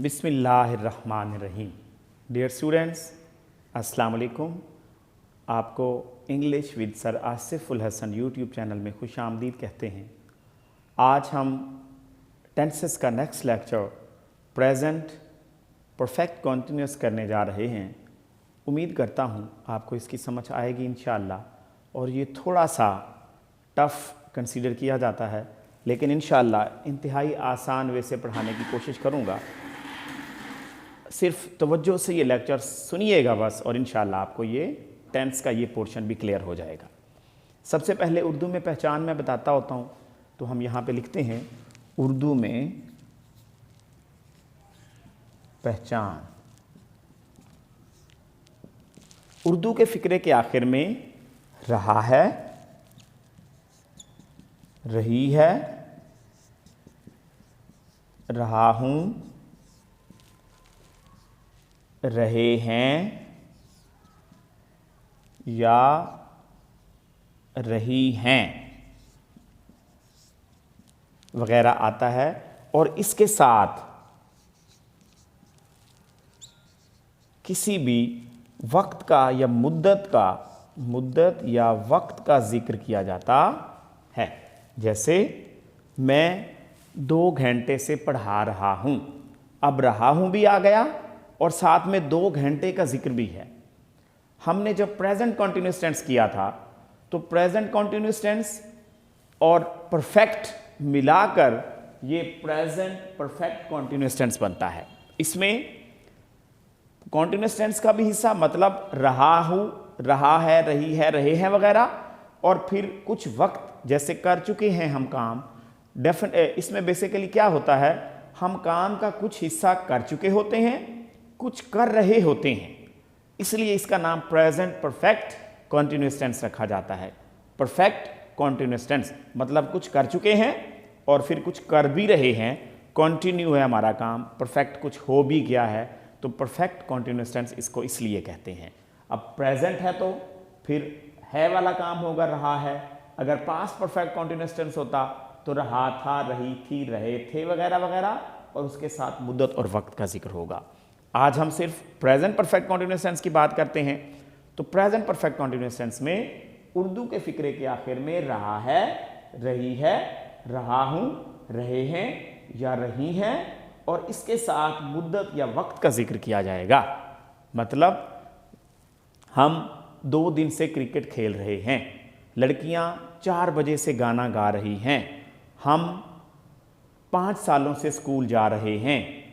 बिस्मिल्लाहिर्रहमानिर्रहीम। Dear students, अस्सलाम वालेकुम। आपको English with sir Asiful Hasan YouTube channel में खुश आमदीद कहते हैं। आज हम टेंसेस का next lecture present perfect continuous करने जा रहे हैं। उम्मीद करता हूँ आपको इसकी समझ आएगी इंशाअल्लाह। और ये थोड़ा सा टफ़ कंसीडर किया जाता है, लेकिन इंशाअल्लाह इंतहाई आसान वे से पढ़ाने की कोशिश करूँगा। सिर्फ तवज्जो से ये लेक्चर सुनिएगा बस, और इंशाअल्लाह आपको ये टेंस का ये पोर्शन भी क्लियर हो जाएगा। सबसे पहले उर्दू में पहचान मैं बताता होता हूँ, तो हम यहाँ पे लिखते हैं उर्दू में पहचान। उर्दू के फ़िक्रे के आखिर में रहा है, रही है, रहा हूँ, रहे हैं या रही हैं वगैरह आता है। और इसके साथ किसी भी वक्त का या मुद्दत या वक्त का जिक्र किया जाता है। जैसे मैं 2 घंटे से पढ़ा रहा हूँ, अब रहा हूँ भी आ गया और साथ में 2 घंटे का जिक्र भी है। हमने जब प्रेजेंट कॉन्टिन्यूअस टेंस किया था, तो प्रेजेंट कॉन्टिन्यूअस टेंस और परफेक्ट मिलाकर ये प्रेजेंट परफेक्ट कॉन्टिन्यूअस टेंस बनता है। इसमें कॉन्टिन्यूअस टेंस का भी हिस्सा मतलब रहा हूँ, रहा है, रही है, रहे हैं वगैरह, और फिर कुछ वक्त जैसे कर चुके हैं हम काम। इसमें बेसिकली क्या होता है, हम काम का कुछ हिस्सा कर चुके होते हैं, कुछ कर रहे होते हैं, इसलिए इसका नाम प्रेजेंट परफेक्ट कॉन्टिन्यूअस टेंस रखा जाता है। परफेक्ट कॉन्टिन्यूअस टेंस मतलब कुछ कर चुके हैं और फिर कुछ कर भी रहे हैं, कॉन्टिन्यू है हमारा काम, परफेक्ट कुछ हो भी गया है, तो परफेक्ट कॉन्टिन्यूअस टेंस इसको इसलिए कहते हैं। अब प्रेजेंट है तो फिर है वाला काम होगा, रहा है। अगर पास्ट परफेक्ट कॉन्टिन्यूअस टेंस होता तो रहा था, रही थी, रहे थे वगैरह वगैरह, और उसके साथ मुद्दत और वक्त का जिक्र होगा। आज हम सिर्फ प्रेजेंट परफेक्ट कॉन्टिन्यूअस टेंस की बात करते हैं। तो प्रेजेंट परफेक्ट कॉन्टिन्यूअस टेंस में उर्दू के फिक्रे के आखिर में रहा है, रही है, रहा हूँ, रहे हैं या रही हैं, और इसके साथ मुद्दत या वक्त का जिक्र किया जाएगा। मतलब हम 2 दिन से क्रिकेट खेल रहे हैं, लड़कियां 4 बजे से गाना गा रही हैं, हम 5 सालों से स्कूल जा रहे हैं।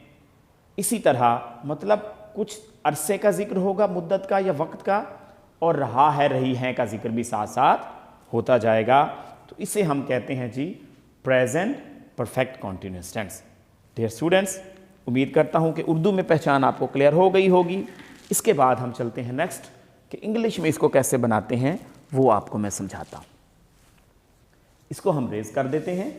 इसी तरह मतलब कुछ अरसे का जिक्र होगा, मुद्दत का या वक्त का, और रहा है, रही हैं का जिक्र भी साथ साथ होता जाएगा। तो इसे हम कहते हैं जी present perfect continuous tense. Dear students, उम्मीद करता हूं कि उर्दू में पहचान आपको क्लियर हो गई होगी। इसके बाद हम चलते हैं नेक्स्ट कि इंग्लिश में इसको कैसे बनाते हैं, वो आपको मैं समझाता हूं। इसको हम रेज कर देते हैं।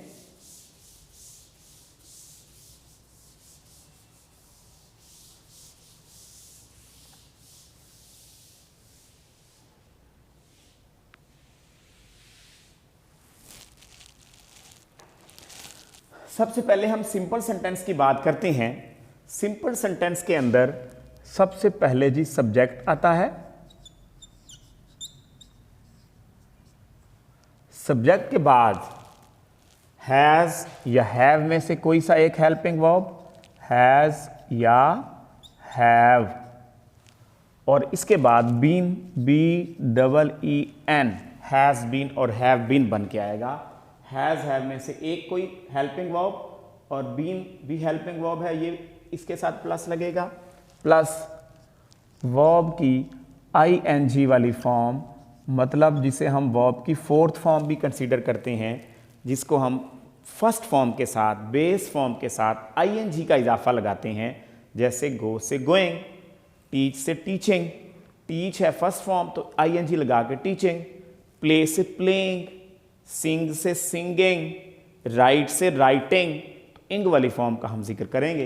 सबसे पहले हम सिंपल सेंटेंस की बात करते हैं। सिंपल सेंटेंस के अंदर सबसे पहले जी सब्जेक्ट आता है। सब्जेक्ट के बाद हैज़ या हैव में से कोई सा एक हेल्पिंग वर्ब, हैज़ या हैव, और इसके बाद बीन, BEEN, हैज़ बीन और हैव बीन बन के आएगा। हैज़ हैव में से एक कोई हेल्पिंग वर्ब, और बीन भी हेल्पिंग वर्ब है, ये इसके साथ प्लस लगेगा, प्लस वर्ब की ING वाली फॉर्म, मतलब जिसे हम वर्ब की 4th फॉर्म भी कंसीडर करते हैं, जिसको हम फर्स्ट फॉर्म के साथ, बेस फॉर्म के साथ ING का इजाफा लगाते हैं। जैसे गो से गोइंग, टीच से टीचिंग, टीच है फर्स्ट फॉर्म तो ING लगा के टीचिंग, प्ले से प्लेइंग, सिंग से सिंगिंग, राइट से राइटिंग, तो इंग वाली फॉर्म का हम जिक्र करेंगे।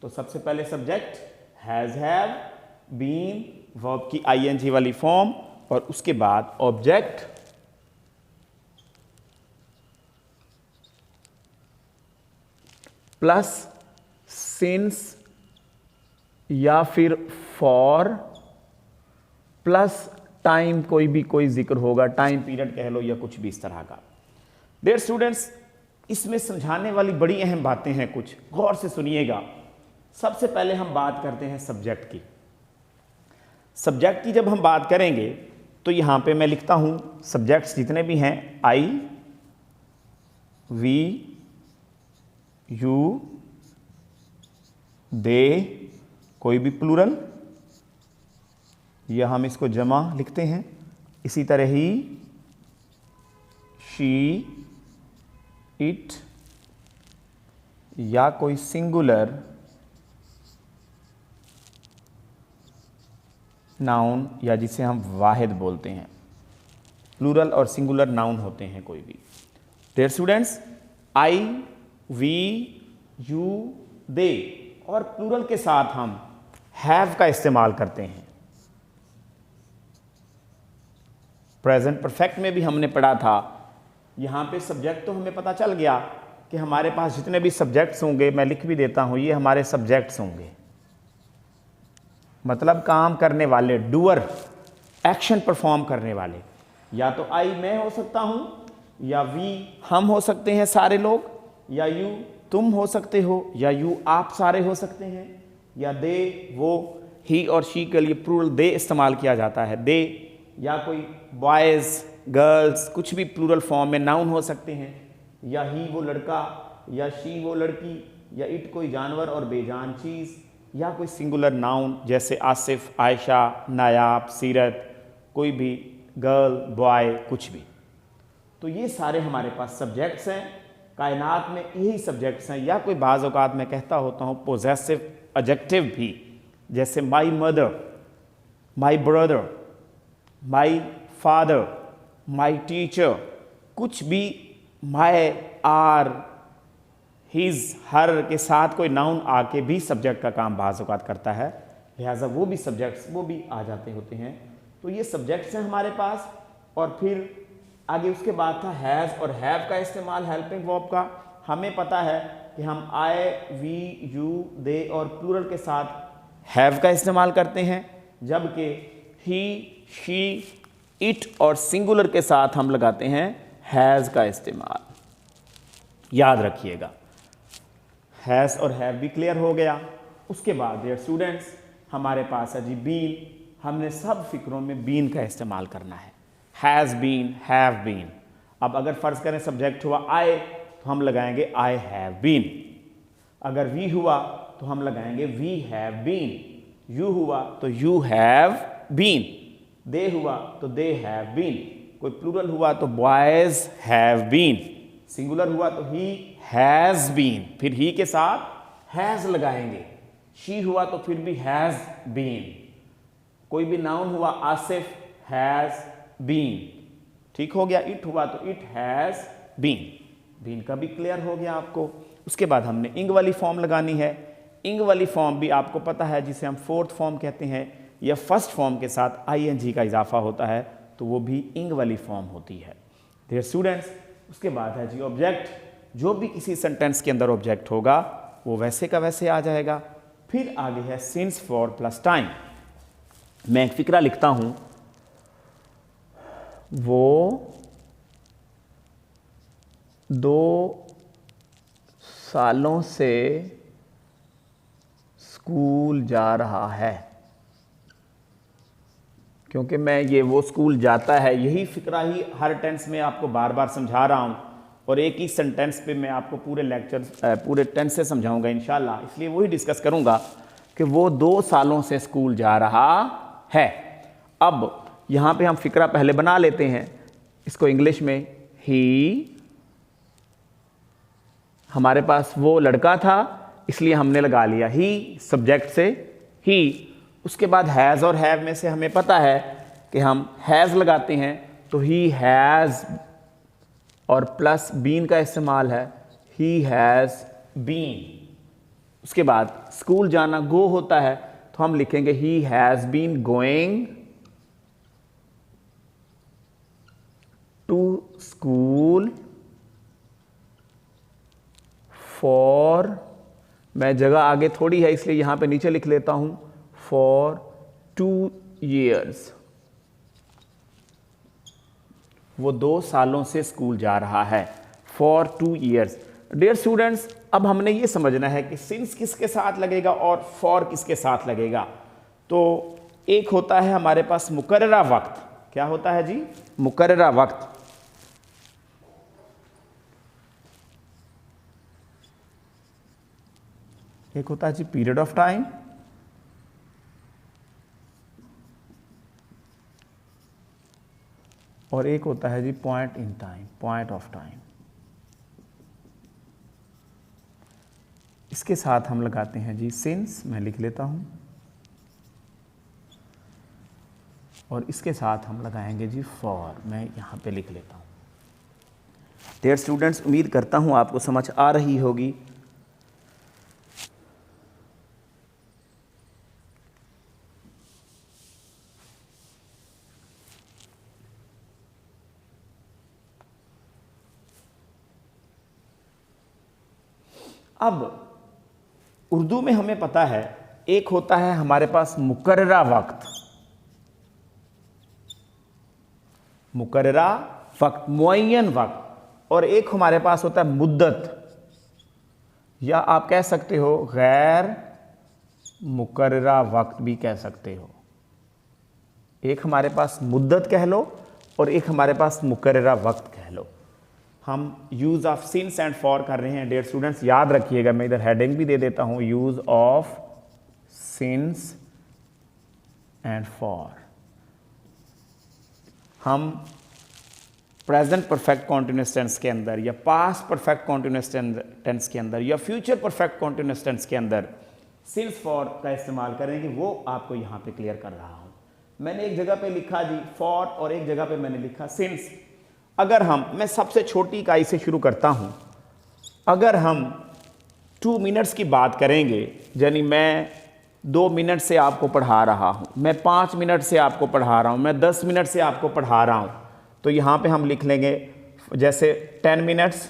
तो सबसे पहले subject has, have, been, verb की ING वाली फॉर्म, और उसके बाद ऑब्जेक्ट प्लस सिंस या फिर फॉर प्लस टाइम, कोई जिक्र होगा, टाइम पीरियड कह लो या कुछ भी इस तरह का। डियर स्टूडेंट्स, इसमें समझाने वाली बड़ी अहम बातें हैं, कुछ गौर से सुनिएगा। सबसे पहले हम बात करते हैं सब्जेक्ट की। सब्जेक्ट की जब हम बात करेंगे तो यहां पे मैं लिखता हूं सब्जेक्ट्स जितने भी हैं, आई, वी, यू, दे, कोई भी प्लूरल, या हम इसको जमा लिखते हैं। इसी तरह ही शी, इट, या कोई सिंगुलर नाउन, या जिसे हम वाहिद बोलते हैं। प्लूरल और सिंगुलर नाउन होते हैं कोई भी। Dear students, I, we, you, they और प्लूरल के साथ हम हैव का इस्तेमाल करते हैं। प्रेजेंट परफेक्ट में भी हमने पढ़ा था। यहां पे सब्जेक्ट तो हमें पता चल गया कि हमारे पास जितने भी सब्जेक्ट्स होंगे, मैं लिख भी देता हूं, ये हमारे सब्जेक्ट्स होंगे, मतलब काम करने वाले, डूअर, एक्शन परफॉर्म करने वाले। या तो आई मैं हो सकता हूं, या वी हम हो सकते हैं सारे लोग, या यू तुम हो सकते हो, या यू आप सारे हो सकते हैं, या दे वो, ही और शी के लिए प्लूरल दे इस्तेमाल किया जाता है, दे, या कोई बॉयज़, गर्ल्स, कुछ भी प्लूरल फॉर्म में नाउन हो सकते हैं, या ही वो लड़का, या शी वो लड़की, या इट कोई जानवर और बेजान चीज़, या कोई सिंगुलर नाउन जैसे आसिफ, आयशा, नायाब, सीरत, कोई भी गर्ल, बॉय, कुछ भी। तो ये सारे हमारे पास सब्जेक्ट्स हैं। कायनात में यही सब्जेक्ट्स हैं, या कोई बाज़ औक़ात मैं कहता होता हूँ पोजेसिव एडजेक्टिव भी, जैसे my mother, my brother, my father, my teacher, कुछ भी, माई, आर, हिज, हर के साथ कोई नाउन आके भी सब्जेक्ट का काम बाज़ औक़ात करता है, लिहाजा वो भी सब्जेक्ट्स वो भी आ जाते होते हैं। तो ये सब्जेक्ट्स हैं हमारे पास। और फिर आगे उसके बाद था हैज़ और हैव का इस्तेमाल हेल्पिंग वर्ब का। हमें पता है कि हम आई, वी, यू, दे और प्लूरल के साथ हैव का इस्तेमाल करते हैं, जबकि ही, शी, इट और सिंगुलर के साथ हम लगाते हैं हैज़ का इस्तेमाल। याद रखिएगा, हैज़ और हैव भी क्लियर हो गया। उसके बाद डियर स्टूडेंट्स हमारे पास है जी बीन। हमने सब फिक्रों में बीन का इस्तेमाल करना है, हैज़ बीन, हैव बीन। अब अगर फ़र्ज़ करें सब्जेक्ट हुआ आई तो हम लगाएंगे आई हैव बीन। अगर वी हुआ तो हम लगाएंगे वी हैव बीन। यू हुआ तो यू हैव बीन। दे हुआ तो दे हैव बीन। कोई प्लूरल हुआ तो बॉयज़ हैव बीन। सिंगुलर हुआ तो ही हैज़ बीन, फिर ही के साथ हैज़ लगाएंगे। शी हुआ तो फिर भी हैज़ बीन। कोई भी नाउन हुआ आसिफ, हैज़ बीन। ठीक हो गया। इट हुआ तो इट हैज़ बीन। बीन का भी क्लियर हो गया आपको। उसके बाद हमने इंग वाली फॉर्म लगानी है। इंग वाली फॉर्म भी आपको पता है, जिसे हम फोर्थ फॉर्म कहते हैं, या फर्स्ट फॉर्म के साथ आईएनजी का इजाफा होता है, तो वो भी इंग वाली फॉर्म होती है। डियर स्टूडेंट्स, उसके बाद है जी ऑब्जेक्ट। जो भी किसी सेंटेंस के अंदर ऑब्जेक्ट होगा वो वैसे का वैसे आ जाएगा। फिर आगे है सिंस, फॉर प्लस टाइम। मैं एक फिक्रा लिखता हूं, वो 2 सालों से स्कूल जा रहा है। क्योंकि मैं ये वो स्कूल जाता है, यही फिक्रा ही हर टेंस में आपको बार बार समझा रहा हूँ, और एक ही सेंटेंस पे मैं आपको पूरे लेक्चर पूरे टेंस से समझाऊंगा इंशाल्लाह। इसलिए वही डिस्कस करूंगा कि वो 2 सालों से स्कूल जा रहा है। अब यहाँ पे हम फिक्रा पहले बना लेते हैं, इसको इंग्लिश में ही, हमारे पास वो लड़का था इसलिए हमने लगा लिया ही, सब्जेक्ट से ही। उसके बाद हैज़ और हैव में से हमें पता है कि हम हैज़ लगाते हैं तो ही हैज़, और प्लस बीन का इस्तेमाल है, ही हैज़ बीन। उसके बाद स्कूल जाना गो होता है तो हम लिखेंगे he has been going to school for मैं जगह आगे थोड़ी है इसलिए यहाँ पे नीचे लिख लेता हूँ फॉर 2 years। वो 2 सालों से स्कूल जा रहा है, फॉर 2 years। डियर स्टूडेंट्स, अब हमने ये समझना है कि सिंस किसके साथ लगेगा और फॉर किसके साथ लगेगा। तो एक होता है हमारे पास मुकर्ररा वक्त। क्या होता है जी? मुकर्ररा वक्त। एक होता है जी पीरियड ऑफ टाइम, और एक होता है जी point in time, point of time. इसके साथ हम लगाते हैं जी सिंस, मैं लिख लेता हूं, और इसके साथ हम लगाएंगे जी फॉर, मैं यहां पे लिख लेता हूं। डियर स्टूडेंट्स, उम्मीद करता हूं आपको समझ आ रही होगी। अब उर्दू में हमें पता है एक होता है हमारे पास मुकर्ररा वक्त, मुकर्ररा वक्त, मुअय्यन वक्त, और एक हमारे पास होता है मुद्दत, या आप कह सकते हो गैर मुकर्ररा वक्त भी कह सकते हो। एक हमारे पास मुद्दत कह लो और एक हमारे पास मुकर्ररा वक्त कह लो। हम use of since and for कर रहे हैं। डियर स्टूडेंट्स, याद रखिएगा, मैं इधर हेडिंग भी दे देता हूं, use of since and for. हम प्रेजेंट परफेक्ट कॉन्टिन्यूअस टेंस के अंदर, या पास्ट परफेक्ट कॉन्टिन्यूअस टेंस के अंदर, या फ्यूचर परफेक्ट कॉन्टिन्यूअस टेंस के अंदर सिंस फॉर का इस्तेमाल करेंगे, वो आपको यहां पे क्लियर कर रहा हूं। मैंने एक जगह पे लिखा जी फॉर और एक जगह पे मैंने लिखा सिंस। अगर मैं सबसे छोटी इकाई से शुरू करता हूं, अगर हम 2 मिनट्स की बात करेंगे, यानी मैं 2 मिनट से आपको पढ़ा रहा हूं, मैं 5 मिनट से आपको पढ़ा रहा हूं, मैं 10 मिनट से आपको पढ़ा रहा हूं, तो यहां पे हम लिख लेंगे जैसे 10 मिनट्स,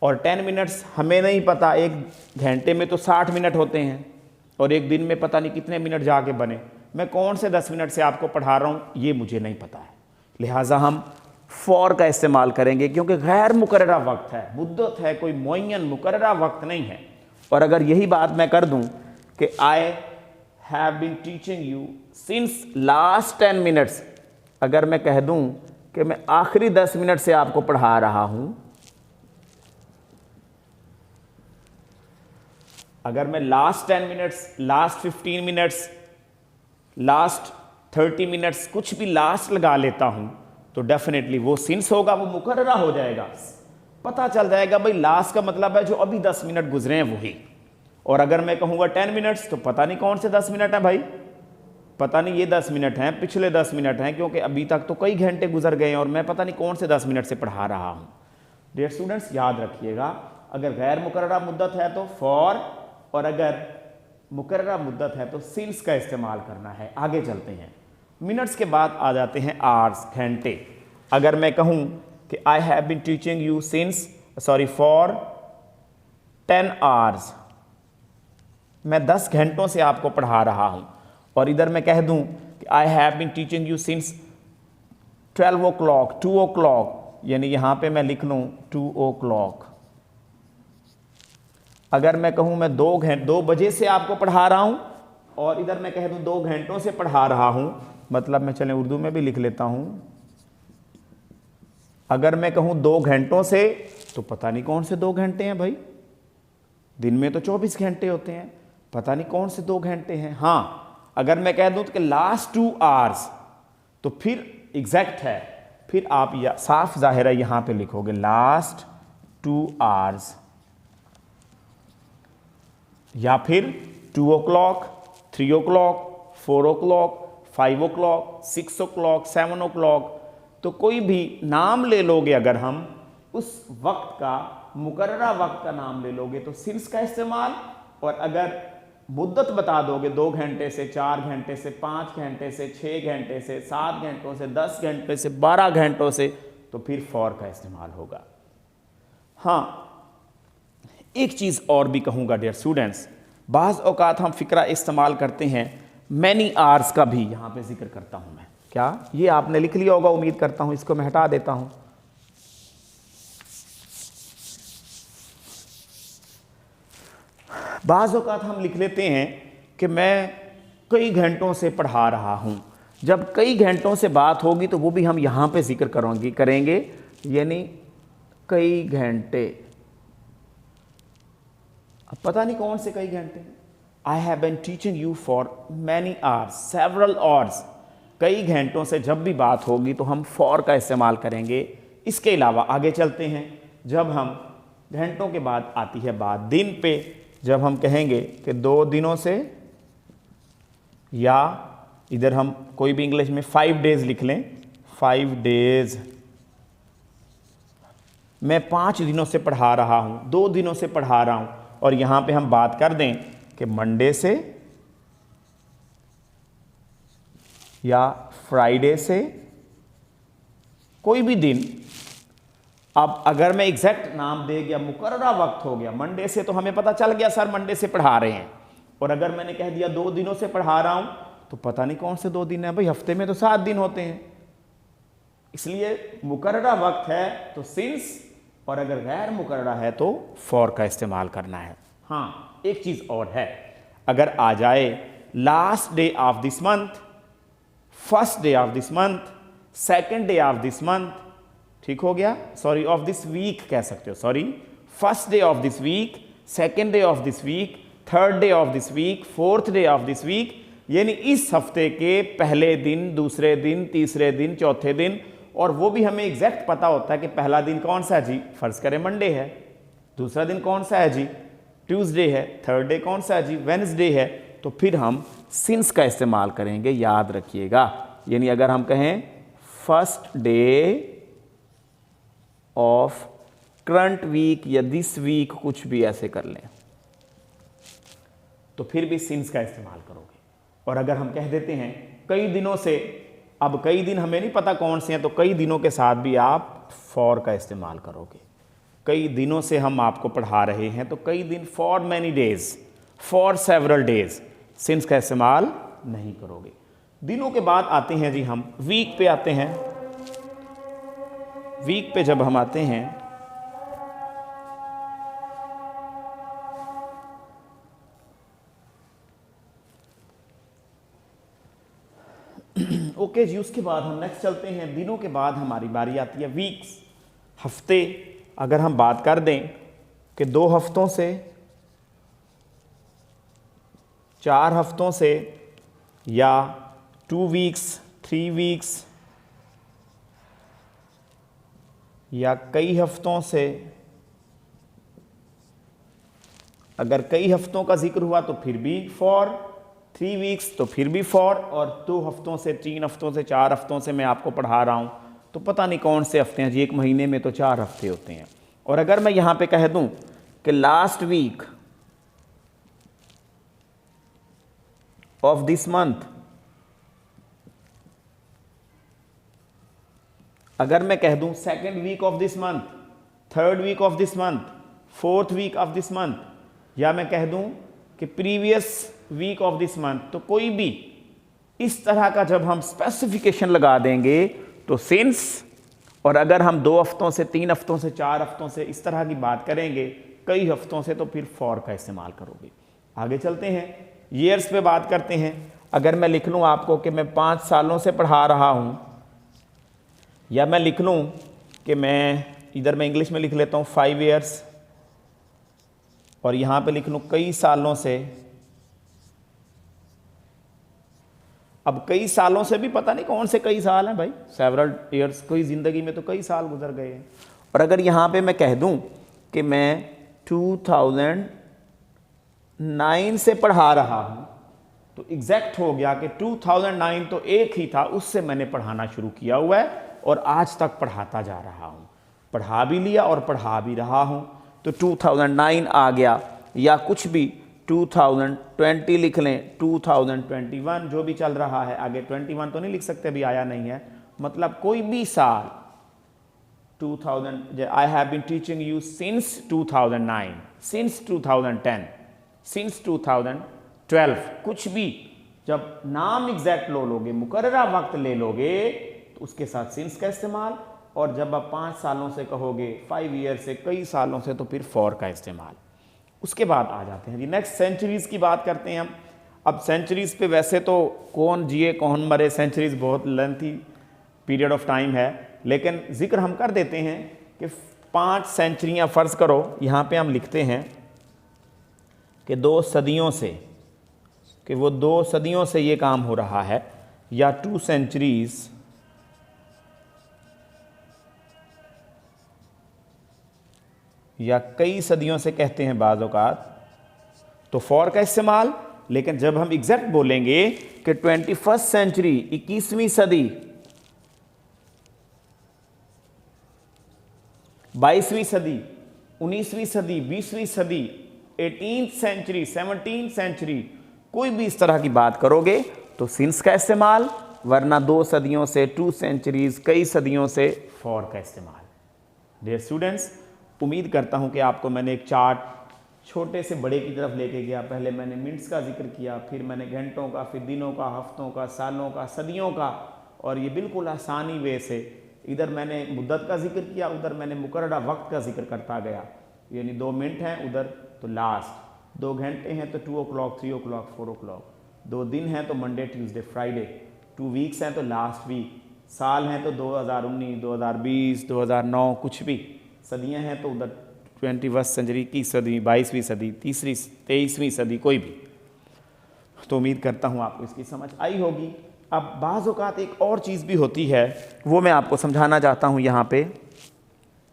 और 10 मिनट्स हमें नहीं पता, एक घंटे में तो 60 मिनट होते हैं और एक दिन में पता नहीं कितने मिनट जाके बने। मैं कौन से 10 मिनट से आपको पढ़ा रहा हूं ये मुझे नहीं पता है, लिहाजा हम फॉर का इस्तेमाल करेंगे, क्योंकि गैर मुकर्ररा वक्त है, मुद्दत है, कोई मुअय्यन मुकर्ररा वक्त नहीं है। और अगर यही बात मैं कर दूं कि I have been teaching you since last 10 minutes, अगर मैं कह दूं कि मैं आखिरी 10 मिनट से आपको पढ़ा रहा हूं, अगर मैं last 10 minutes, last 15 minutes, last 30 minutes, कुछ भी लास्ट लगा लेता हूं, तो डेफिनेटली वो सिंस होगा, वो मुकर्ररा हो जाएगा। पता चल जाएगा भाई लास्ट का मतलब है जो अभी 10 मिनट गुजरे हैं वही। और अगर मैं कहूंगा 10 मिनट्स, तो पता नहीं कौन से 10 मिनट हैं भाई, पता नहीं ये 10 मिनट हैं, पिछले 10 मिनट हैं, क्योंकि अभी तक तो कई घंटे गुजर गए हैं और मैं पता नहीं कौन से 10 मिनट से पढ़ा रहा हूं। डियर स्टूडेंट्स, याद रखिएगा, अगर गैर मुकर्ररा मुद्दत है तो फॉर, और अगर मुकर्ररा मुद्दत है तो सिंस का इस्तेमाल करना है। आगे चलते हैं, मिनट्स के बाद आ जाते हैं आवर्स, घंटे। अगर मैं कहूं कि I have been teaching you for 10 hours, मैं 10 घंटों से आपको पढ़ा रहा हूं, और इधर मैं कह दूं कि I have been teaching you since 12 o'clock, 2 o'clock, यानी यहां पे मैं लिख लूं 2 o'clock। अगर मैं कहूं मैं 2 बजे से आपको पढ़ा रहा हूं, और इधर मैं कह दूं 2 घंटों से पढ़ा रहा हूं, मतलब मैं चलें उर्दू में भी लिख लेता हूं, अगर मैं कहूं 2 घंटों से, तो पता नहीं कौन से 2 घंटे हैं भाई, दिन में तो 24 घंटे होते हैं, पता नहीं कौन से 2 घंटे हैं। हां, अगर मैं कह दूं कि लास्ट 2 आवर्स, तो फिर एग्जैक्ट है, फिर आप साफ जाहिर है यहां पे लिखोगे लास्ट 2 आवर्स, या फिर 2 o'clock, 3 o'clock, 4 o'clock, 5 o'clock, 6 o'clock, 7 o'clock, तो कोई भी नाम ले लोगे, अगर हम उस वक्त का, मुकर्ररा वक्त का नाम ले लोगे तो सिंस का इस्तेमाल, और अगर मुद्दत बता दोगे 2 घंटे से, 4 घंटे से, 5 घंटे से, 6 घंटे से, 7 घंटों से, 10 घंटे से, 12 घंटों से, तो फिर फॉर का इस्तेमाल होगा। हाँ, एक चीज़ और भी कहूँगा डियर स्टूडेंट्स, बाज़ औक़ात हम फ़िक्रा इस्तेमाल करते हैं मैनी आवर्स का भी, यहाँ पे जिक्र करता हूँ मैं। क्या ये आपने लिख लिया होगा, उम्मीद करता हूँ, इसको मैं हटा देता हूँ। बाज़ औक़ात हम लिख लेते हैं कि मैं कई घंटों से पढ़ा रहा हूँ। जब कई घंटों से बात होगी तो वो भी हम यहाँ पे जिक्र करेंगे, यानी कई घंटे। अब पता नहीं कौन से कई घंटे। I have been teaching you for many hours, several hours. कई घंटों से जब भी बात होगी तो हम फॉर का इस्तेमाल करेंगे। इसके अलावा आगे चलते हैं, जब हम घंटों के बाद आती है बात दिन पे, जब हम कहेंगे कि 2 दिनों से, या इधर हम कोई भी इंग्लिश में 5 डेज लिख लें, 5 डेज। मैं 5 दिनों से पढ़ा रहा हूँ, 2 दिनों से पढ़ा रहा हूँ। और यहाँ पे हम बात कर दें कि मंडे से या फ्राइडे से, कोई भी दिन। अब अगर मैं एग्जैक्ट नाम दे गया, मुकर्ररा वक्त हो गया मंडे से, तो हमें पता चल गया सर मंडे से पढ़ा रहे हैं। और अगर मैंने कह दिया 2 दिनों से पढ़ा रहा हूँ, तो पता नहीं कौन से 2 दिन है भाई, हफ्ते में तो 7 दिन होते हैं। इसलिए मुकर्ररा वक्त है तो सिंस, और अगर गैर मुकर्ररा है तो फॉर का इस्तेमाल करना है। हाँ, एक चीज़ और है, अगर आ जाए last day of this month, first day of this month, second day of this month, ठीक हो गया, सॉरी ऑफ दिस वीक कह सकते हो, sorry, first day of this week, second day of this week, third day of this week, fourth day of this week, यानी इस हफ्ते के पहले दिन, दूसरे दिन, तीसरे दिन, चौथे दिन। और वो भी हमें एग्जैक्ट पता होता है कि पहला दिन कौन सा है जी, फर्ज करें मंडे है, दूसरा दिन कौन सा है जी, ट्यूसडे है, थर्ड डे कौन सा है जी, वेडनेसडे है। तो फिर हम सिंस का इस्तेमाल करेंगे, याद रखिएगा। यानी अगर हम कहें first day of current week या दिस वीक, कुछ भी ऐसे कर लें, तो फिर भी सिंस का इस्तेमाल करोगे। और अगर हम कह देते हैं कई दिनों से, अब कई दिन हमें नहीं पता कौन से हैं, तो कई दिनों के साथ भी आप फॉर का इस्तेमाल करोगे। कई दिनों से हम आपको पढ़ा रहे हैं, तो कई दिन, for many days, for several days, since का इस्तेमाल नहीं करोगे। दिनों के बाद आते हैं जी हम वीक पे आते हैं। वीक पे जब हम आते हैं, ओके जी, उसके बाद हम नेक्स्ट चलते हैं। दिनों के बाद हमारी बारी आती है वीक्स, हफ्ते। अगर हम बात कर दें कि 2 हफ्तों से, 4 हफ्तों से, या 2 वीक्स, 3 वीक्स, या कई हफ्तों से, अगर कई हफ्तों का जिक्र हुआ तो फिर भी फॉर, 3 वीक्स तो फिर भी फॉर, और 2 हफ्तों से, 3 हफ्तों से, 4 हफ्तों से मैं आपको पढ़ा रहा हूँ, तो पता नहीं कौन से हफ्ते हैं जी, 1 महीने में तो 4 हफ्ते होते हैं। और अगर मैं यहाँ पे कह दूँ कि last week of this month, अगर मैं कह दूँ second week of this month, third week of this month, fourth week of this month, या मैं कह दूँ कि previous week of this month, तो कोई भी इस तरह का जब हम स्पेसिफिकेशन लगा देंगे तो सिंस। और अगर हम 2 हफ्तों से, 3 हफ्तों से, 4 हफ्तों से इस तरह की बात करेंगे, कई हफ्तों से, तो फिर फॉर का इस्तेमाल करोगे। आगे चलते हैं, ईयर्स पे बात करते हैं। अगर मैं लिख लूँ आपको कि मैं 5 सालों से पढ़ा रहा हूँ, या मैं लिख लूँ कि मैं, इधर मैं इंग्लिश में लिख लेता हूँ 5 ईयर्स, और यहाँ पे लिख लूँ कई सालों से। अब कई सालों से भी पता नहीं कौन से कई साल हैं भाई, सेवरल ईयर्स, कोई ज़िंदगी में तो कई साल गुजर गए हैं। और अगर यहाँ पे मैं कह दूँ कि मैं 2009 से पढ़ा रहा हूँ, तो एग्जैक्ट हो गया कि 2009 तो एक ही था, उससे मैंने पढ़ाना शुरू किया हुआ है और आज तक पढ़ाता जा रहा हूँ, पढ़ा भी लिया और पढ़ा भी रहा हूँ। तो 2009 आ गया, या कुछ भी 2020 लिख लें, 2021 जो भी चल रहा है, आगे 21 तो नहीं लिख सकते, अभी आया नहीं है, मतलब कोई भी साल 2000, I have been teaching you since 2009, since 2010, since 2012, कुछ भी जब नाम एग्जैक्ट लो लोगे, मुकर्ररा वक्त ले लोगे तो उसके साथ सिंस का इस्तेमाल, और जब आप 5 सालों से कहोगे, 5 ईयर से, कई सालों से, तो फिर फॉर का इस्तेमाल। उसके बाद आ जाते हैं जी नेक्स्ट, सेंचुरीज की बात करते हैं हम। अब सेंचुरीज पे वैसे तो कौन जिए कौन मरे, सेंचुरीज बहुत लेंथी पीरियड ऑफ टाइम है, लेकिन जिक्र हम कर देते हैं कि 5 सेंचुरियाँ फ़र्ज़ करो, यहाँ पे हम लिखते हैं कि 2 सदियों से, कि वो 2 सदियों से ये काम हो रहा है, या 2 सेंचुरीज़, या कई सदियों से कहते हैं बाज़ औक़ात, तो फॉर का इस्तेमाल। लेकिन जब हम एग्जैक्ट बोलेंगे कि 21st सेंचुरी, 21वीं सदी, 22वीं सदी, 19वीं सदी, 20वीं सदी, 18th सेंचुरी, 17th सेंचुरी, कोई भी इस तरह की बात करोगे तो सिंस का इस्तेमाल, वरना 2 सदियों से, 2 सेंचुरीज, कई सदियों से फॉर का इस्तेमाल। डियर स्टूडेंट्स, उम्मीद करता हूं कि आपको मैंने एक चार्ट छोटे से बड़े की तरफ लेके गया। पहले मैंने मिनट्स का जिक्र किया, फिर मैंने घंटों का, फिर दिनों का, हफ्तों का, सालों का, सदियों का, और ये बिल्कुल आसानी वे से इधर मैंने मुद्दत का जिक्र किया, उधर मैंने मुकर्ररा वक्त का जिक्र करता गया। यानी 2 मिनट हैं उधर तो लास्ट, 2 घंटे हैं तो 2 o'clock, 3 o'clock, 4 o'clock, 2 दिन हैं तो मंडे, ट्यूसडे, फ्राइडे, 2 वीक्स हैं तो लास्ट वीक, साल हैं तो 2019, 2020, 2009, कुछ भी, सदियां हैं तो उधर 21st सेंचुरी की सदी, 22वीं सदी, 23वीं सदी, कोई भी। तो उम्मीद करता हूँ आपको इसकी समझ आई होगी। अब बाज़ औक़ात एक और चीज़ भी होती है, वो मैं आपको समझाना चाहता हूँ यहाँ पे।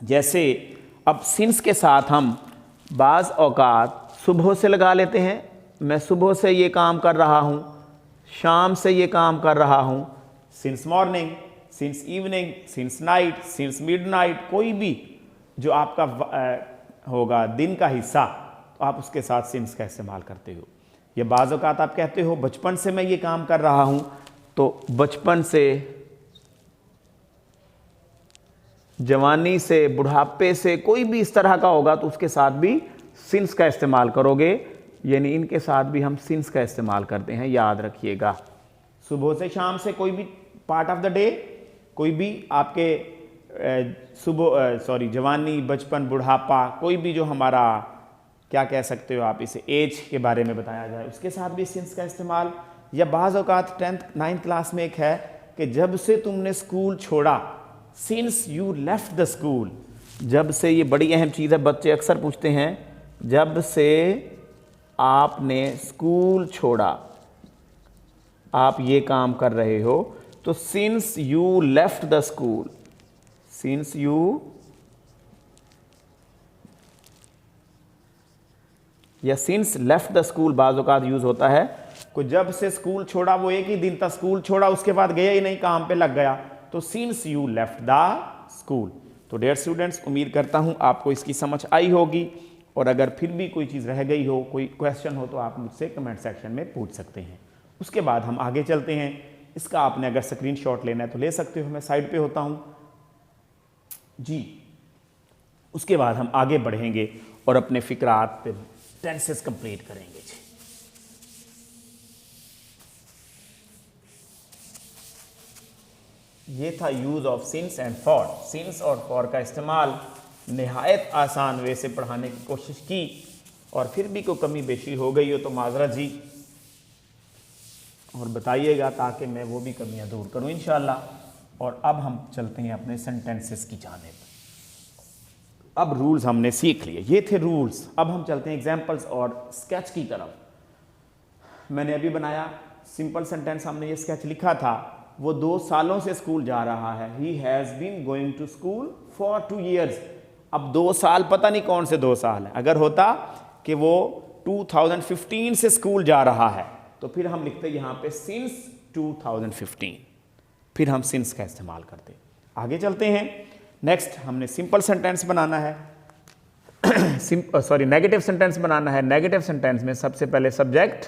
जैसे अब सिंस के साथ हम बाज़ औक़ात सुबह से लगा लेते हैं, मैं सुबह से ये काम कर रहा हूँ, शाम से ये काम कर रहा हूँ, since morning, since evening, since night, since midnight, कोई भी जो आपका होगा दिन का हिस्सा, तो आप उसके साथ सिंस का इस्तेमाल करते हो। या बाज़ औक़ात आप कहते हो बचपन से मैं ये काम कर रहा हूँ, तो बचपन से, जवानी से, बुढ़ापे से, कोई भी इस तरह का होगा तो उसके साथ भी सिंस का इस्तेमाल करोगे। यानी इनके साथ भी हम सिंस का इस्तेमाल करते हैं, याद रखिएगा। सुबह से शाम से, कोई भी पार्ट ऑफ द डे, कोई भी आपके जवानी, बचपन, बुढ़ापा, कोई भी जो हमारा, क्या कह सकते हो आप इसे, एज के बारे में बताया जाए, उसके साथ भी सिंस का इस्तेमाल। या बाज़ औक़ात 10th 9th क्लास में एक है कि जब से तुमने स्कूल छोड़ा, since you left the school, जब से, ये बड़ी अहम चीज़ है, बच्चे अक्सर पूछते हैं, जब से आपने स्कूल छोड़ा, आप ये काम कर रहे हो, तो since you left the school, since you, या सिंस लेफ्ट द स्कूल बाज़ औक़ात यूज़ होता है को जब से स्कूल छोड़ा, वो एक ही दिन था स्कूल छोड़ा, उसके बाद गया ही नहीं, काम पे लग गया, तो since you left the school. तो डियर स्टूडेंट्स, उम्मीद करता हूँ आपको इसकी समझ आई होगी, और अगर फिर भी कोई चीज़ रह गई हो, कोई क्वेश्चन हो, तो आप मुझसे कमेंट सेक्शन में पूछ सकते हैं। उसके बाद हम आगे चलते हैं। इसका आपने अगर स्क्रीनशॉट लेना है तो ले सकते हो, मैं साइड पे होता हूँ जी। उसके बाद हम आगे बढ़ेंगे और अपने फिक्रात पे टेंसेस कंप्लीट करेंगे जी। ये था use of since and for. Since और फॉर का इस्तेमाल निहायत आसान वे से पढ़ाने की कोशिश की, और फिर भी कोई कमी बेशी हो गई हो तो माजरा जी, और बताइएगा ताकि मैं वो भी कमियां दूर करूं इंशाअल्लाह। और अब हम चलते हैं अपने सेंटेंसेस की जानिब। अब रूल्स हमने सीख लिए, ये थे रूल्स। अब हम चलते हैं एग्जाम्पल्स और स्केच की तरफ। मैंने अभी बनाया सिंपल सेंटेंस, हमने ये स्केच लिखा था, वो 2 सालों से स्कूल जा रहा है। He has been going to school for 2 years। अब 2 साल पता नहीं कौन से 2 साल है। अगर होता कि वो 2015 से स्कूल जा रहा है तो फिर हम लिखते यहाँ पे सिंस 2015, फिर हम सिंस का इस्तेमाल करते। आगे चलते हैं। नेक्स्ट हमने सिंपल सेंटेंस बनाना है, नेगेटिव सेंटेंस बनाना है। नेगेटिव सेंटेंस में सबसे पहले सब्जेक्ट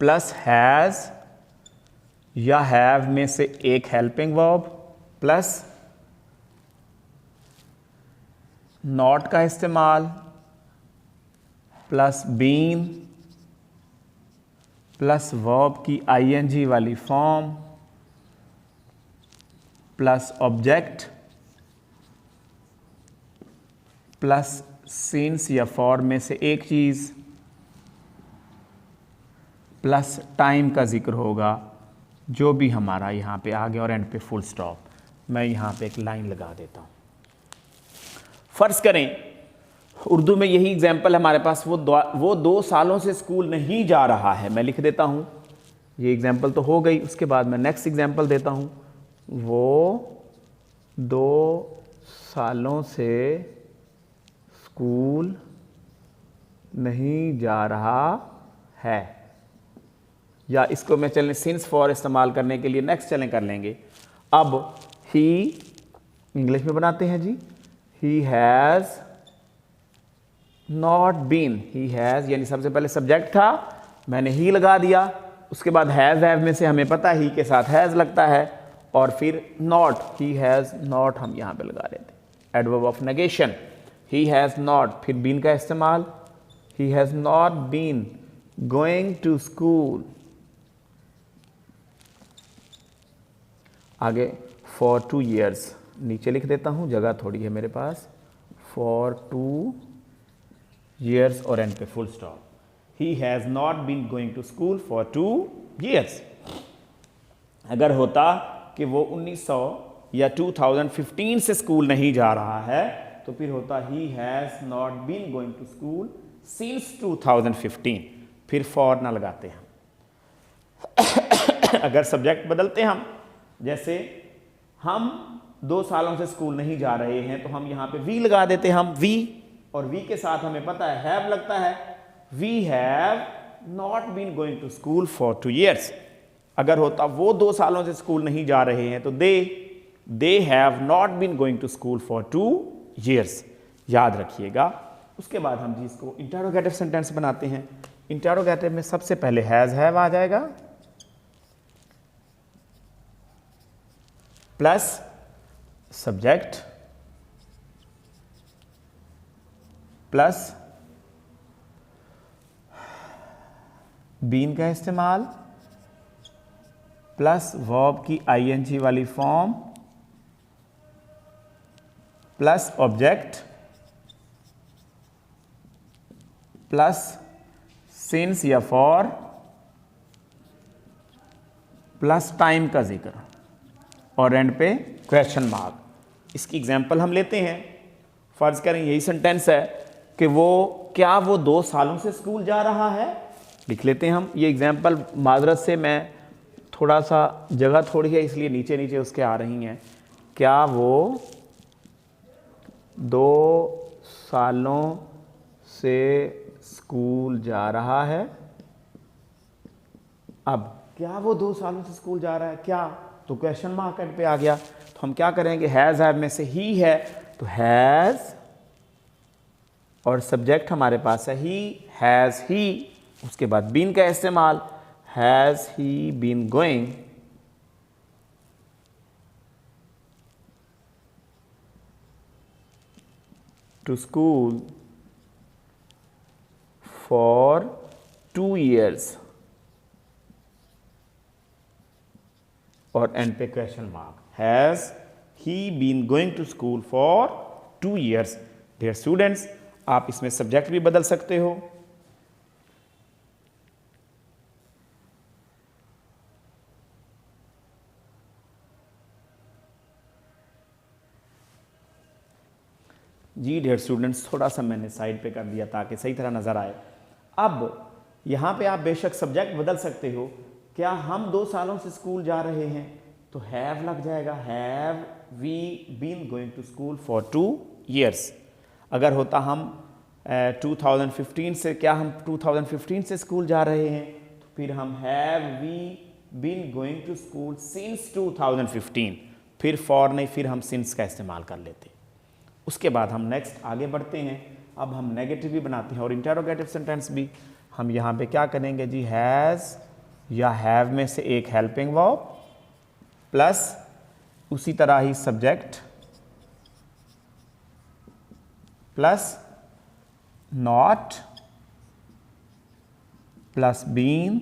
प्लस हैज़ या हैव में से एक हेल्पिंग वर्ब प्लस नॉट का इस्तेमाल, प्लस बीन, प्लस वर्ब की आईएनजी वाली form, plus object, plus since या फॉर में से एक चीज़, प्लस टाइम का जिक्र होगा, जो भी हमारा यहाँ पे आ गया, और एंड पे फुल स्टॉप। मैं यहाँ पे एक लाइन लगा देता हूँ। फर्ज करें उर्दू में यही एग्जाम्पल हमारे पास, वो 2 सालों से स्कूल नहीं जा रहा है। मैं लिख देता हूँ, ये एग्जाम्पल तो हो गई। उसके बाद मैं नेक्स्ट एग्जाम्पल देता हूँ, वो 2 सालों से स्कूल नहीं जा रहा है। या इसको मैं चलें सिंस फॉर इस्तेमाल करने के लिए नेक्स्ट चलें कर लेंगे। अब ही इंग्लिश में बनाते हैं जी, he has not been. He has यानी सबसे पहले सब्जेक्ट था, मैंने ही लगा दिया। उसके बाद हैव में से हमें पता ही के साथ हैज़ लगता है, और फिर नॉट, ही हैज़ नॉट हम यहाँ पे लगा लेते हैं, adverb of negation. He has not, फिर बीन का इस्तेमाल, he has not been going to school. आगे फॉर 2 years, नीचे लिख देता हूँ, जगह थोड़ी है मेरे पास, फॉर 2 years और एंड पे full stop. He has not been going to school for 2 years। अगर होता कि वो 1900 या 2015 से स्कूल नहीं जा रहा है, तो फिर होता he has not been going to school since 2015, फिर फॉर ना लगाते हम। अगर सब्जेक्ट बदलते हम, जैसे हम 2 सालों से स्कूल नहीं जा रहे हैं, तो हम यहाँ पे वी लगा देते, हम वी, और वी के साथ हमें पता है हैव लगता है, we have not been going to school for 2 years। अगर होता वो 2 सालों से स्कूल नहीं जा रहे हैं, तो they have not been going to school for 2 years। याद रखिएगा। उसके बाद हम जी इसको इंटरोगेटिव सेंटेंस बनाते हैं। इंटरोगेटिव में सबसे पहले हैज़ हैव आ जाएगा, प्लस सब्जेक्ट, प्लस बीन का इस्तेमाल, प्लस वर्ब की आईएनजी वाली form, plus object, plus since या फॉर, प्लस टाइम का जिक्र, और एंड पे क्वेश्चन मार्क। इसकी एग्जांपल हम लेते हैं। फर्ज करें यही सेंटेंस है कि क्या वो 2 सालों से स्कूल जा रहा है। लिख लेते हैं हम ये एग्जांपल। माजरत से मैं थोड़ा सा जगह थोड़ी है, इसलिए नीचे नीचे उसके आ रही हैं। क्या वो 2 सालों से स्कूल जा रहा है। अब क्या वो 2 सालों से स्कूल जा रहा है, क्या, तो क्वेश्चन मार्क पे आ गया। तो हम क्या करेंगे, हैज़ हैव में से ही है, तो हैज़, और सब्जेक्ट हमारे पास है ही, हैज़ ही। उसके बाद बीन का इस्तेमाल, has he been going to school for 2 years, और एंड पे question mark, has he been going to school for 2 years। Dear students, आप इसमें सब्जेक्ट भी बदल सकते हो। जी डियर स्टूडेंट्स, थोड़ा सा मैंने साइड पे कर दिया ताकि सही तरह नज़र आए। अब यहाँ पे आप बेशक सब्जेक्ट बदल सकते हो। क्या हम 2 सालों से स्कूल जा रहे हैं, तो हैव लग जाएगा, have we been going to school for 2 years। अगर होता हम 2015 से, क्या हम 2015 से स्कूल जा रहे हैं, तो फिर हम have we been going to school since 2015, फिर फॉर नहीं, फिर हम सिंस का इस्तेमाल कर लेते। उसके बाद हम नेक्स्ट आगे बढ़ते हैं। अब हम नेगेटिव भी बनाते हैं और इंटरोगेटिव सेंटेंस भी। हम यहाँ पे क्या करेंगे जी, हैज़ या हैव में से एक हेल्पिंग वर्ब, प्लस उसी तरह ही subject, plus not plus been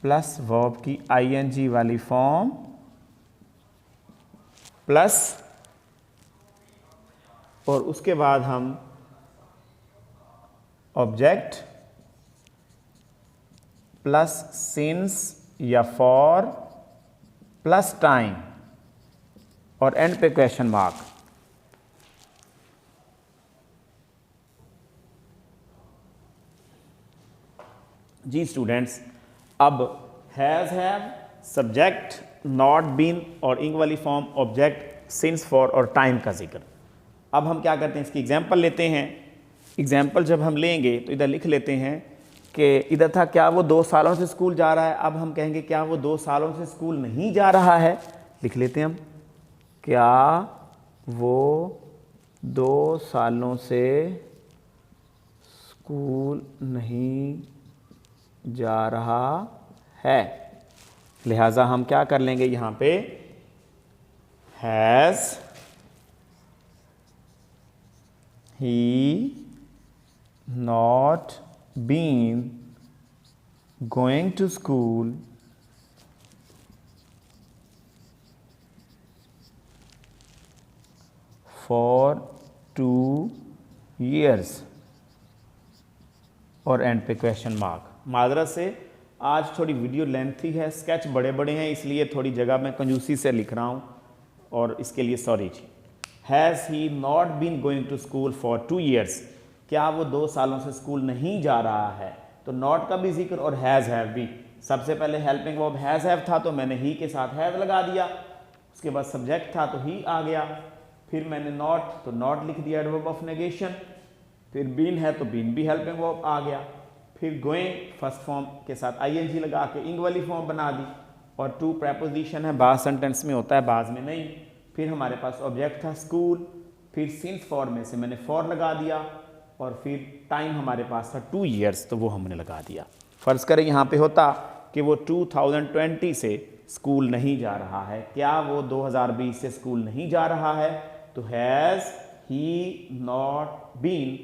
plus verb की आईएनजी वाली फॉर्म प्लस, और उसके बाद हम ऑब्जेक्ट प्लस सिंस या फॉर प्लस टाइम और एंड पे क्वेश्चन मार्क। जी स्टूडेंट्स, अब has have, subject, not been और इंग वाली फॉर्म, ऑब्जेक्ट, सिंस, फॉर और टाइम का जिक्र। अब हम क्या करते हैं, इसकी एग्जाम्पल लेते हैं। एग्जाम्पल जब हम लेंगे तो इधर लिख लेते हैं कि इधर था क्या वो 2 सालों से स्कूल जा रहा है। अब हम कहेंगे क्या वो 2 सालों से स्कूल नहीं जा रहा है। लिख लेते हैं हम, क्या वो 2 सालों से स्कूल नहीं जा रहा है। लिहाजा हम क्या कर लेंगे यहाँ पे, has he not been going to school for 2 years और एंड पे क्वेश्चन मार्क। माजरत से आज थोड़ी वीडियो लेंथी है, स्केच बड़े बड़े हैं, इसलिए थोड़ी जगह मैं कंजूसी से लिख रहा हूँ और इसके लिए सॉरी जी। Has he not been going to school for 2 years, क्या वो 2 सालों से स्कूल नहीं जा रहा है। तो नॉट का भी जिक्र और हैज़ हैव भी। सबसे पहले हेल्पिंग वर्ब हैज़ हैव था तो मैंने ही के साथ हैव लगा दिया, उसके बाद सब्जेक्ट था तो ही आ गया, फिर मैंने नॉट तो नॉट लिख दिया एडवर्ब ऑफ नेगेशन, फिर बीन है तो बीन भी हेल्पिंग वर्ब आ गया, फिर गोइंग फर्स्ट फॉर्म के साथ आईएनजी लगा के इंग वाली फॉर्म बना दी, और टू प्रेपोजिशन है, बाज सेंटेंस में होता है बाज में नहीं। फिर हमारे पास ऑब्जेक्ट था स्कूल, फिर सिंस फॉर में से मैंने फॉर लगा दिया, और फिर टाइम हमारे पास था 2 years तो वो हमने लगा दिया। फ़र्ज़ करें यहाँ पे होता कि वो 2020 से स्कूल नहीं जा रहा है, क्या वो 2020 से स्कूल नहीं जा रहा है। तो has he not been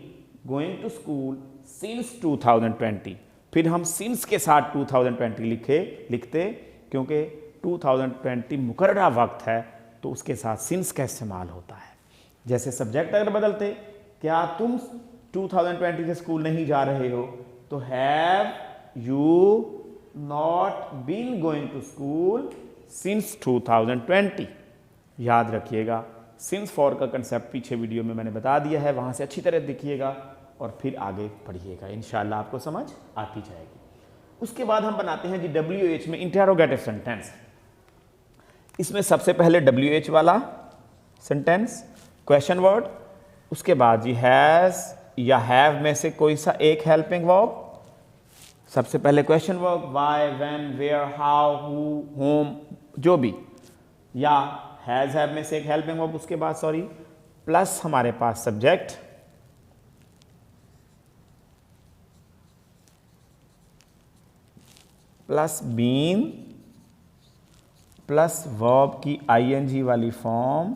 going to school since 2020। फिर हम सिंस के साथ 2020 लिखते क्योंकि 2020 मुकर्ररा वक्त है तो उसके साथ सिंस का इस्तेमाल होता है। जैसे सब्जेक्ट अगर बदलते, क्या तुम 2020 से स्कूल नहीं जा रहे हो, तो have you not been going to school since 2020। याद रखिएगा, सिंस फॉर का कंसेप्ट पीछे वीडियो में मैंने बता दिया है, वहाँ से अच्छी तरह देखिएगा और फिर आगे पढ़िएगा, इंशाल्लाह आपको समझ आती जाएगी। उसके बाद हम बनाते हैं जी WH में इंटरोगेटिव सेंटेंस। इसमें सबसे पहले WH वाला सेंटेंस क्वेश्चन वर्ड, उसके बाद जी हैज़ या हैव में से कोई सा एक हेल्पिंग वर्ब। सबसे पहले question verb why, when, where, how, who, whom, जो भी, या हैज़ हैव में से एक हेल्पिंग वर्ब, उसके बाद सॉरी प्लस हमारे पास subject plus been plus verb की आईएनजी वाली form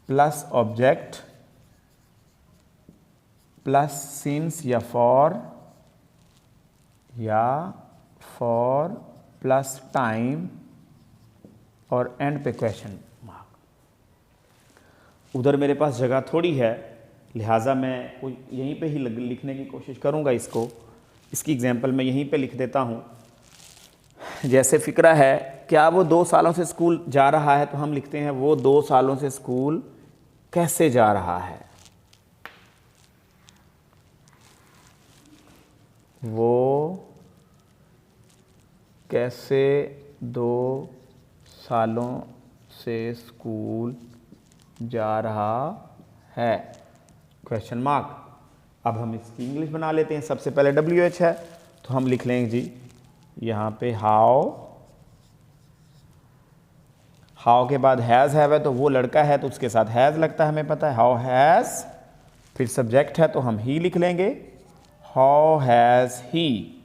plus object plus since या फॉर प्लस टाइम और एंड पे क्वेश्चन मार्क। उधर मेरे पास जगह थोड़ी है, लिहाजा मैं यहीं पे ही लिखने की कोशिश करूँगा इसको। इसकी एग्जांपल मैं यहीं पे लिख देता हूँ। जैसे फ़िक्रा है, क्या वो 2 सालों से स्कूल जा रहा है, तो हम लिखते हैं वो 2 सालों से स्कूल कैसे जा रहा है। वो कैसे 2 सालों से स्कूल जा रहा है, क्वेश्चन मार्क। अब हम इसकी इंग्लिश बना लेते हैं। सबसे पहले WH है तो हम लिख लेंगे जी यहाँ पे हाउ के बाद हैज़ हैव है, तो वो लड़का है तो उसके साथ हैज़ लगता है, हमें पता है, हाउ हैज़। फिर सब्जेक्ट है तो हम ही लिख लेंगे, हाउ हैज़ ही।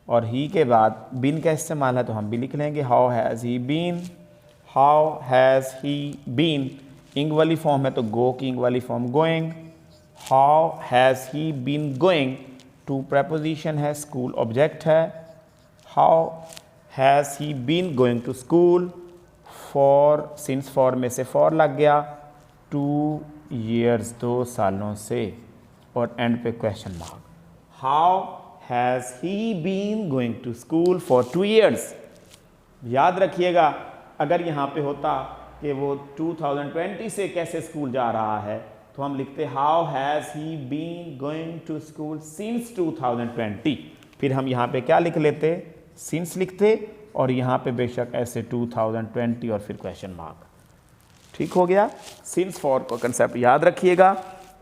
और ही के बाद बीन का इस्तेमाल है तो हम भी लिख लेंगे, how has he been, how has he been. Ing वाली फॉर्म है तो गो की इंग वाली form going. How has he been going, to preposition है, स्कूल ऑब्जेक्ट है। How has he been going to school, for since for में से for लग गया, 2 years 2 सालों से, और एंड पे question mark. How has he been going to school for 2 years। याद रखिएगा, अगर यहाँ पे होता कि वो 2020 से कैसे स्कूल जा रहा है तो हम लिखते how has he been going to school since 2020। फिर हम यहाँ पे क्या लिख लेते, सिंस लिखते, और यहाँ पे बेशक ऐसे 2020 और फिर क्वेश्चन मार्क। ठीक हो गया। सिंस फॉर का कंसेप्ट याद रखिएगा।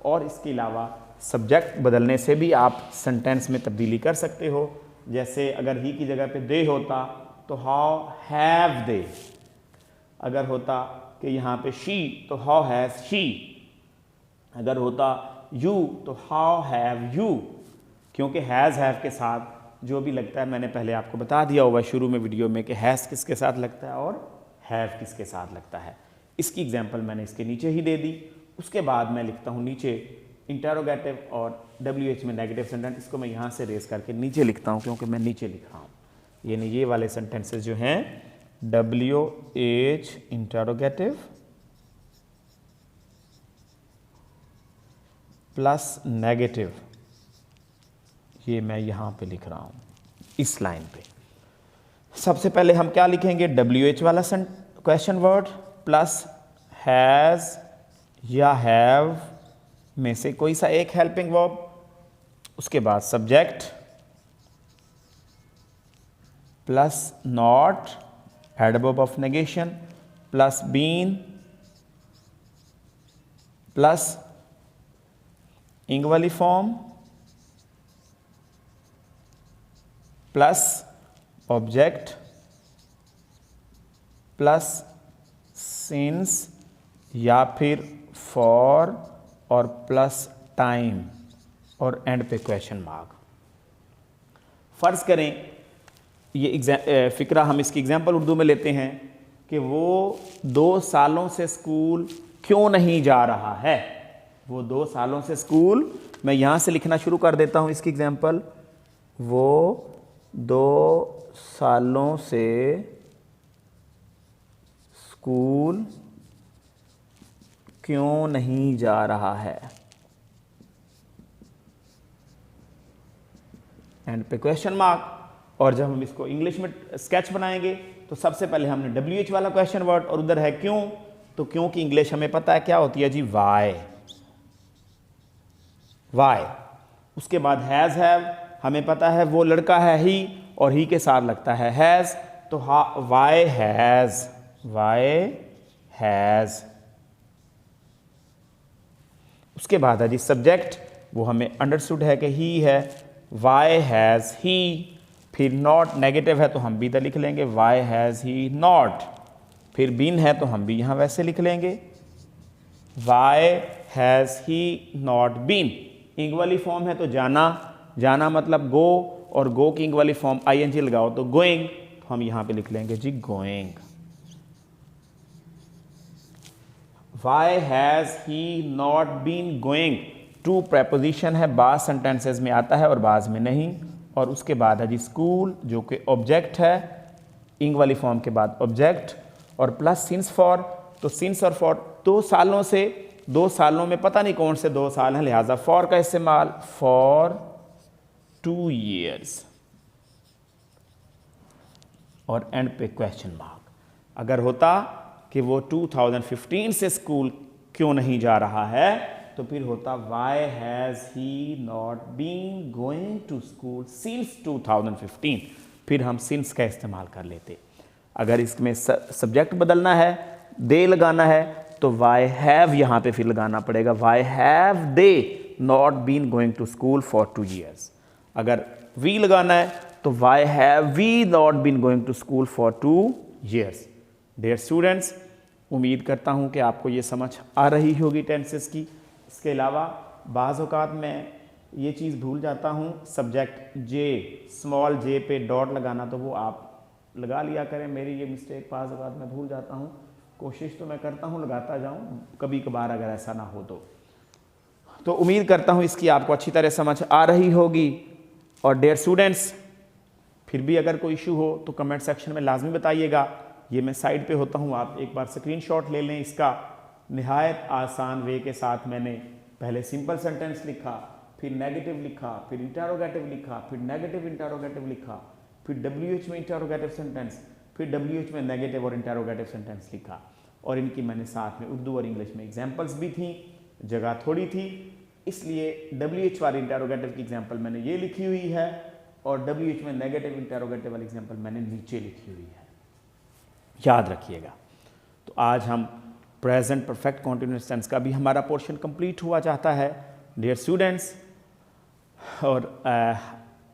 और इसके अलावा सब्जेक्ट बदलने से भी आप सेंटेंस में तब्दीली कर सकते हो। जैसे अगर ही की जगह पे दे होता तो हाउ हैव दे, अगर होता कि यहाँ पे शी तो हाउ हैज़ शी, अगर होता यू तो हाउ हैव यू। क्योंकि हैज़ हैव के साथ जो भी लगता है, मैंने पहले आपको बता दिया होगा शुरू में वीडियो में कि हैज़ किसके साथ लगता है और हैव किसके साथ लगता है। इसकी एग्जांपल मैंने इसके नीचे ही दे दी। उसके बाद मैं लिखता हूँ नीचे इंटरोगेटिव और WH में नेगेटिव सेंटेंस। इसको मैं यहाँ से रेस करके नीचे लिखता हूँ क्योंकि मैं नीचे लिख रहा हूँ। यानी ये वाले सेंटेंसेस जो हैं WH इंटरोगेटिव प्लस नेगेटिव, ये मैं यहाँ पे लिख रहा हूँ इस लाइन पे। सबसे पहले हम क्या लिखेंगे, WH वाला क्वेश्चन वर्ड प्लस हैज़ या हैव में से कोई सा एक हेल्पिंग वर्ब, उसके बाद subject plus not adverb of negation plus been plus ing वाली form plus object plus since या फिर फॉर और प्लस टाइम और एंड पे क्वेश्चन मार्क। फर्ज करें ये फिक्रा हम इसकी एग्जाम्पल उर्दू में लेते हैं कि वो 2 सालों से स्कूल क्यों नहीं जा रहा है। वो 2 सालों से स्कूल, मैं यहाँ से लिखना शुरू कर देता हूँ इसकी एग्जाम्पल। वो 2 सालों से स्कूल क्यों नहीं जा रहा है, एंड पे क्वेश्चन मार्क। और जब हम इसको इंग्लिश में स्केच बनाएंगे तो सबसे पहले हमने WH वाला क्वेश्चन वर्ड और उधर है क्यों, तो क्यों की इंग्लिश हमें पता है क्या होती है जी, वाई। वाई। उसके बाद हैज़ हैव, हमें पता है वो लड़का है ही और ही के साथ लगता है हैज़, तो वाई हैज़, वाई हैज़। उसके बाद है जी सब्जेक्ट, वो हमें अंडरस्टूड है कि ही है, वाई हैज़ ही। फिर नॉट नेगेटिव है तो हम भी इधर लिख लेंगे वाई हैज़ ही नॉट। फिर बीन है तो हम भी यहाँ वैसे लिख लेंगे why has he not been. Ing वाली फॉर्म है तो जाना, जाना मतलब गो, और गो की इंग वाली फॉर्म ING लगाओ तो गोइंग, तो हम यहाँ पे लिख लेंगे जी going. Why has he not been going, to preposition है, बाज़ सेंटेंसेस में आता है और बाज़ में नहीं। और उसके बाद है जी स्कूल जो कि ऑब्जेक्ट है, इंग वाली फॉर्म के बाद ऑब्जेक्ट, और प्लस सिंस फॉर, तो सिंस और फॉर 2 सालों से, 2 सालों में पता नहीं कौन से 2 साल हैं, लिहाजा फॉर का इस्तेमाल, फॉर 2 years और एंड पे क्वेश्चन मार्क। अगर होता कि वो 2015 से स्कूल क्यों नहीं जा रहा है तो फिर होता why has he not been going to school since 2015। फिर हम सिंस का इस्तेमाल कर लेते। अगर इसमें सब्जेक्ट बदलना है, दे लगाना है, तो वाई हैव यहाँ पे फिर लगाना पड़ेगा, why have they not been going to school for 2 years। अगर वी लगाना है तो why have we not been going to school for 2 years। Dear students, उम्मीद करता हूँ कि आपको ये समझ आ रही होगी टेंसेस की। इसके अलावा बाज़ औक़ात मैं ये चीज़ भूल जाता हूँ, सब्जेक्ट जे, स्मॉल जे पे डॉट लगाना, तो वो आप लगा लिया करें। मेरी ये मिस्टेक बाज़ औक़ात मैं भूल जाता हूँ, कोशिश तो मैं करता हूँ लगाता जाऊँ, कभी कभार अगर ऐसा ना हो तो उम्मीद करता हूँ इसकी आपको अच्छी तरह समझ आ रही होगी। और डियर स्टूडेंट्स, फिर भी अगर कोई इशू हो तो कमेंट सेक्शन में लाजमी बताइएगा। ये मैं साइड पे होता हूँ, आप एक बार स्क्रीनशॉट ले लें इसका। निहायत आसान वे के साथ मैंने पहले सिंपल सेंटेंस लिखा, फिर नेगेटिव लिखा, फिर इंटरोगेटिव लिखा, फिर नेगेटिव इंटरोगेटिव लिखा, फिर WH में इंटरोगेटिव सेंटेंस, फिर WH में नेगेटिव और इंटरोगेटिव सेंटेंस लिखा। और इनकी मैंने साथ में उर्दू और इंग्लिश में एग्जाम्पल्स भी थी, जगह थोड़ी थी, इसलिए WH वाली इंटरोगेटिव की एग्जाम्पल मैंने ये लिखी हुई है और WH में नेगेटिव इंटरोगेटिव वाली एग्जाम्पल मैंने नीचे लिखी हुई है, याद रखिएगा। तो आज हम प्रेजेंट परफेक्ट कॉन्टिन्यूअस टेंस का भी हमारा पोर्शन कंप्लीट हुआ चाहता है डियर स्टूडेंट्स। और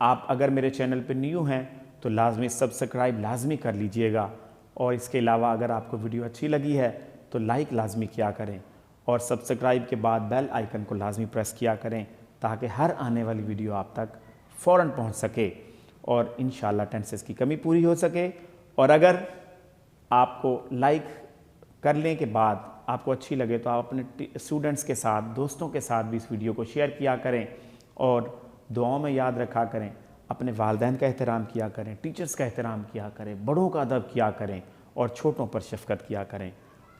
आप अगर मेरे चैनल पे न्यू हैं तो लाजमी सब्सक्राइब लाजमी कर लीजिएगा। और इसके अलावा अगर आपको वीडियो अच्छी लगी है तो लाइक लाजमी किया करें और सब्सक्राइब के बाद बेल आइकन को लाजमी प्रेस किया करें ताकि हर आने वाली वीडियो आप तक फ़ौरन पहुंच सके और इंशाल्लाह टेंसेस की कमी पूरी हो सके। और अगर आपको लाइक करने के बाद आपको अच्छी लगे तो आप अपने स्टूडेंट्स के साथ, दोस्तों के साथ भी इस वीडियो को शेयर किया करें और दुआओं में याद रखा करें, अपने वालिदैन का एहतराम किया करें, टीचर्स का एहतराम किया करें, बड़ों का अदब किया करें और छोटों पर शफ़क़त किया करें।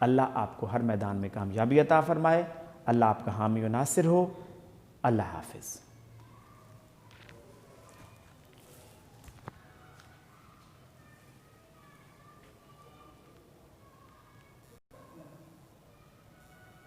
अल्लाह आपको हर मैदान में कामयाबी अता फ़रमाए। अल्लाह आपका हामी व नासिर हो। अल्लाह हाफ़िज़।